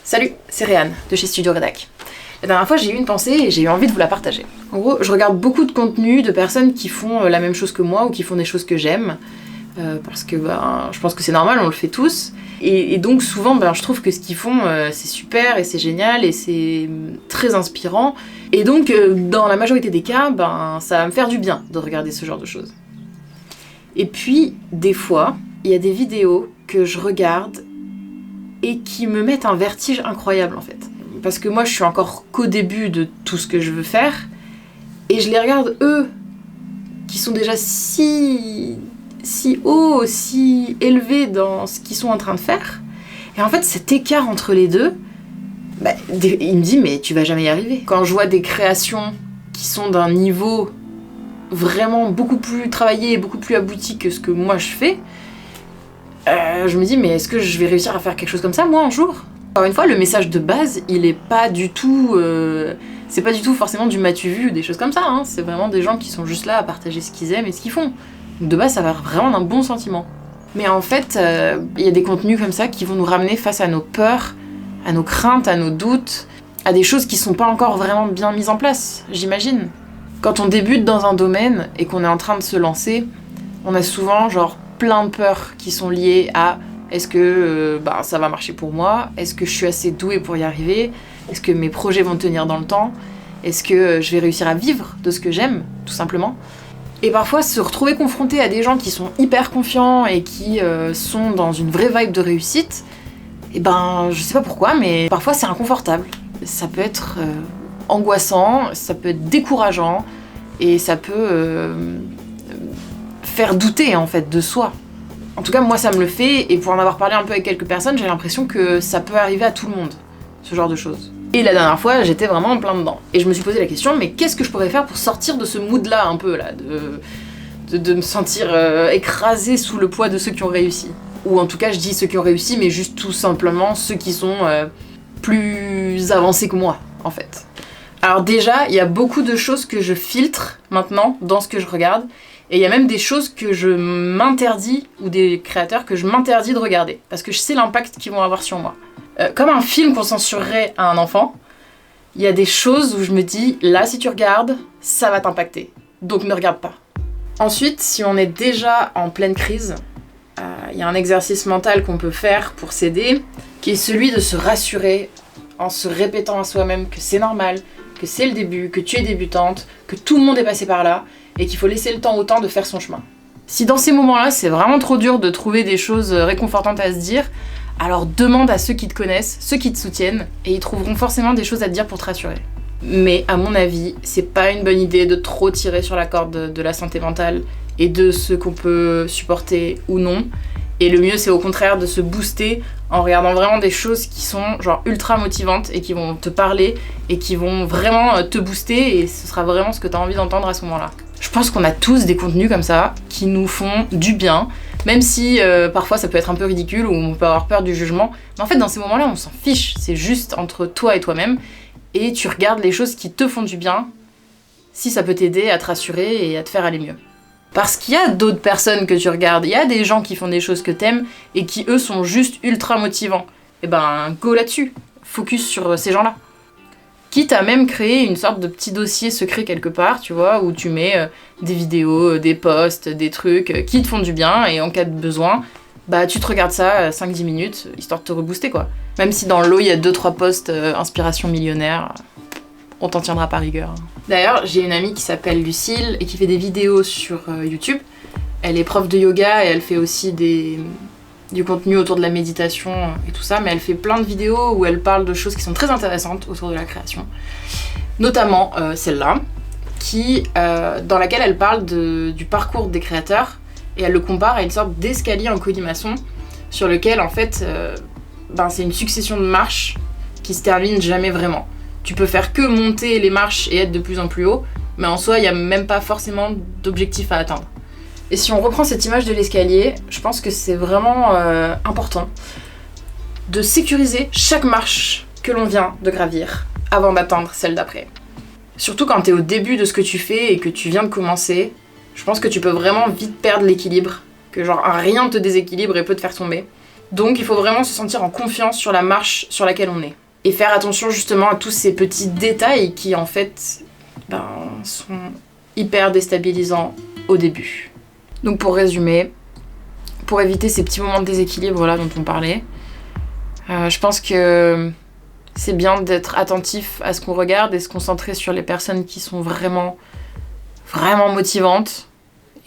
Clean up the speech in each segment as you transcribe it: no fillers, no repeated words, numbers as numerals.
Salut, c'est Réane de chez Studio Redac. La dernière fois j'ai eu une pensée et j'ai eu envie de vous la partager. En gros, je regarde beaucoup de contenu de personnes qui font la même chose que moi ou qui font des choses que j'aime. Parce que je pense que c'est normal, on le fait tous. Et donc souvent je trouve que ce qu'ils font c'est super et c'est génial et c'est très inspirant. Et donc dans la majorité des cas, ça va me faire du bien de regarder ce genre de choses. Et puis des fois, il y a des vidéos que je regarde et qui me mettent un vertige incroyable en fait. Parce que moi je suis encore qu'au début de tout ce que je veux faire et je les regarde eux qui sont déjà si hauts, si élevés dans ce qu'ils sont en train de faire. Et en fait cet écart entre les deux, il me dit mais tu vas jamais y arriver. Quand je vois des créations qui sont d'un niveau vraiment beaucoup plus travaillé et beaucoup plus abouti que ce que moi je fais, je me dis mais est-ce que je vais réussir à faire quelque chose comme ça moi un jour ? Encore une fois, le message de base, il est pas du tout, c'est pas du tout forcément du m'as-tu vu ou des choses comme ça, hein. C'est vraiment des gens qui sont juste là à partager ce qu'ils aiment et ce qu'ils font. Donc de base, ça va vraiment d'un bon sentiment. Mais en fait, il y a des contenus comme ça qui vont nous ramener face à nos peurs, à nos craintes, à nos doutes, à des choses qui sont pas encore vraiment bien mises en place, j'imagine. Quand on débute dans un domaine et qu'on est en train de se lancer, on a souvent plein de peurs qui sont liées à est-ce que ça va marcher pour moi ? Est-ce que je suis assez douée pour y arriver ? Est-ce que mes projets vont tenir dans le temps ? Est-ce que je vais réussir à vivre de ce que j'aime, tout simplement ? Et parfois, se retrouver confronté à des gens qui sont hyper confiants et qui sont dans une vraie vibe de réussite, je sais pas pourquoi, mais parfois c'est inconfortable. Ça peut être angoissant, ça peut être décourageant, et ça peut faire douter en fait de soi. En tout cas, moi ça me le fait, et pour en avoir parlé un peu avec quelques personnes, j'ai l'impression que ça peut arriver à tout le monde, ce genre de choses. Et la dernière fois, j'étais vraiment en plein dedans. Et je me suis posé la question, mais qu'est-ce que je pourrais faire pour sortir de ce mood-là un peu, là, de me sentir écrasée sous le poids de ceux qui ont réussi. Ou en tout cas, je dis ceux qui ont réussi, mais juste tout simplement ceux qui sont plus avancés que moi, en fait. Alors déjà, il y a beaucoup de choses que je filtre maintenant dans ce que je regarde, et il y a même des choses que je m'interdis, ou des créateurs que je m'interdis de regarder, parce que je sais l'impact qu'ils vont avoir sur moi. Comme un film qu'on censurerait à un enfant, il y a des choses où je me dis, là si tu regardes, ça va t'impacter, donc ne regarde pas. Ensuite, si on est déjà en pleine crise, il y a un exercice mental qu'on peut faire pour s'aider, qui est celui de se rassurer en se répétant à soi-même que c'est normal, que c'est le début, que tu es débutante, que tout le monde est passé par là, et qu'il faut laisser le temps au temps de faire son chemin. Si dans ces moments-là, c'est vraiment trop dur de trouver des choses réconfortantes à se dire, alors demande à ceux qui te connaissent, ceux qui te soutiennent, et ils trouveront forcément des choses à te dire pour te rassurer. Mais à mon avis, c'est pas une bonne idée de trop tirer sur la corde de la santé mentale et de ce qu'on peut supporter ou non. Et le mieux, c'est au contraire de se booster en regardant vraiment des choses qui sont ultra motivantes et qui vont te parler et qui vont vraiment te booster, et ce sera vraiment ce que tu as envie d'entendre à ce moment-là. Je pense qu'on a tous des contenus comme ça qui nous font du bien, même si parfois ça peut être un peu ridicule ou on peut avoir peur du jugement. Mais en fait, dans ces moments-là, on s'en fiche. C'est juste entre toi et toi-même, et tu regardes les choses qui te font du bien si ça peut t'aider à te rassurer et à te faire aller mieux. Parce qu'il y a d'autres personnes que tu regardes, il y a des gens qui font des choses que t'aimes et qui eux sont juste ultra motivants. Et go là-dessus, focus sur ces gens-là. Quitte à même créer une sorte de petit dossier secret quelque part, tu vois, où tu mets des vidéos, des posts, des trucs qui te font du bien, et en cas de besoin, tu te regardes ça 5-10 minutes, histoire de te rebooster quoi. Même si dans l'eau il y a 2-3 posts inspiration millionnaire, on t'en tiendra pas rigueur. D'ailleurs, j'ai une amie qui s'appelle Lucille et qui fait des vidéos sur YouTube. Elle est prof de yoga et elle fait aussi du contenu autour de la méditation et tout ça, mais elle fait plein de vidéos où elle parle de choses qui sont très intéressantes autour de la création. Notamment celle-là, dans laquelle elle parle du parcours des créateurs, et elle le compare à une sorte d'escalier en colimaçon sur lequel en fait c'est une succession de marches qui se terminent jamais vraiment. Tu peux faire que monter les marches et être de plus en plus haut, mais en soi, il n'y a même pas forcément d'objectif à atteindre. Et si on reprend cette image de l'escalier, je pense que c'est vraiment important de sécuriser chaque marche que l'on vient de gravir avant d'atteindre celle d'après. Surtout quand tu es au début de ce que tu fais et que tu viens de commencer, je pense que tu peux vraiment vite perdre l'équilibre, que un rien te déséquilibre et peut te faire tomber. Donc il faut vraiment se sentir en confiance sur la marche sur laquelle on est. Et faire attention justement à tous ces petits détails qui en fait sont hyper déstabilisants au début. Donc pour résumer, pour éviter ces petits moments de déséquilibre là dont on parlait, je pense que c'est bien d'être attentif à ce qu'on regarde et se concentrer sur les personnes qui sont vraiment, vraiment motivantes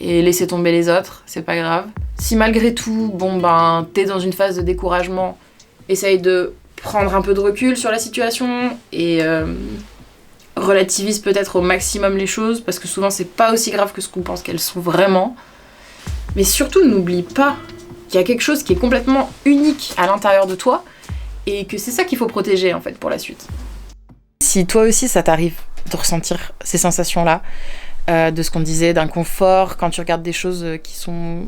et laisser tomber les autres, c'est pas grave. Si malgré tout, t'es dans une phase de découragement, essaye de prendre un peu de recul sur la situation et relativise peut-être au maximum les choses parce que souvent c'est pas aussi grave que ce qu'on pense qu'elles sont vraiment. Mais surtout, n'oublie pas qu'il y a quelque chose qui est complètement unique à l'intérieur de toi et que c'est ça qu'il faut protéger en fait pour la suite. Si toi aussi ça t'arrive de ressentir ces sensations-là, de ce qu'on disait, d'inconfort quand tu regardes des choses qui sont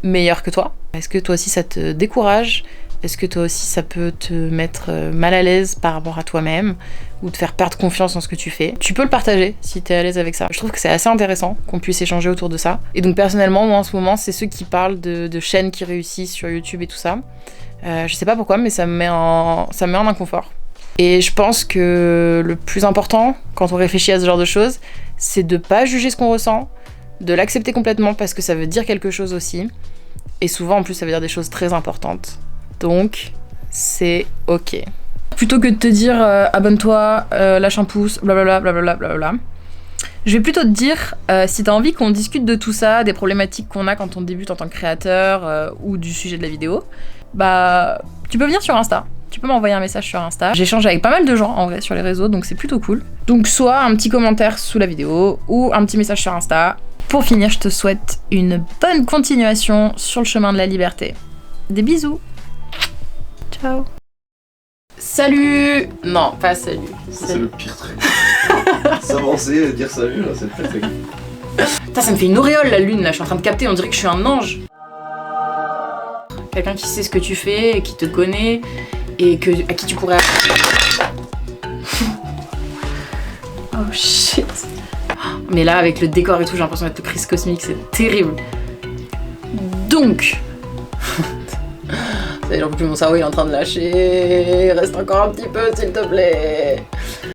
meilleures que toi, est-ce que toi aussi ça te décourage ? Est-ce que toi aussi ça peut te mettre mal à l'aise par rapport à toi-même ou te faire perdre confiance en ce que tu fais? Tu peux le partager si t'es à l'aise avec ça. Je trouve que c'est assez intéressant qu'on puisse échanger autour de ça. Et donc personnellement, moi en ce moment, c'est ceux qui parlent de chaînes qui réussissent sur YouTube et tout ça. Je sais pas pourquoi, mais ça me met en inconfort. Et je pense que le plus important, quand on réfléchit à ce genre de choses, c'est de pas juger ce qu'on ressent, de l'accepter complètement parce que ça veut dire quelque chose aussi. Et souvent, en plus, ça veut dire des choses très importantes. Donc, c'est ok. Plutôt que de te dire abonne-toi, lâche un pouce, blablabla, blablabla, blablabla, je vais plutôt te dire si t'as envie qu'on discute de tout ça, des problématiques qu'on a quand on débute en tant que créateur ou du sujet de la vidéo, tu peux venir sur Insta. Tu peux m'envoyer un message sur Insta. J'échange avec pas mal de gens en vrai sur les réseaux, donc c'est plutôt cool. Donc soit un petit commentaire sous la vidéo ou un petit message sur Insta. Pour finir, je te souhaite une bonne continuation sur le chemin de la liberté. Des bisous. Ciao. Salut. Non, pas salut. Ça, c'est le pire truc. S'avancer, dire salut, là, c'est le pire truc. Putain, ça me fait une auréole la lune là, je suis en train de capter, on dirait que je suis un ange. Quelqu'un qui sait ce que tu fais, qui te connaît et à qui tu pourrais... Oh shit. Mais là, avec le décor et tout, j'ai l'impression d'être le Chris Cosmique, c'est terrible. Donc... J'en peux plus, mon cerveau il est en train de lâcher. Reste encore un petit peu, s'il te plaît.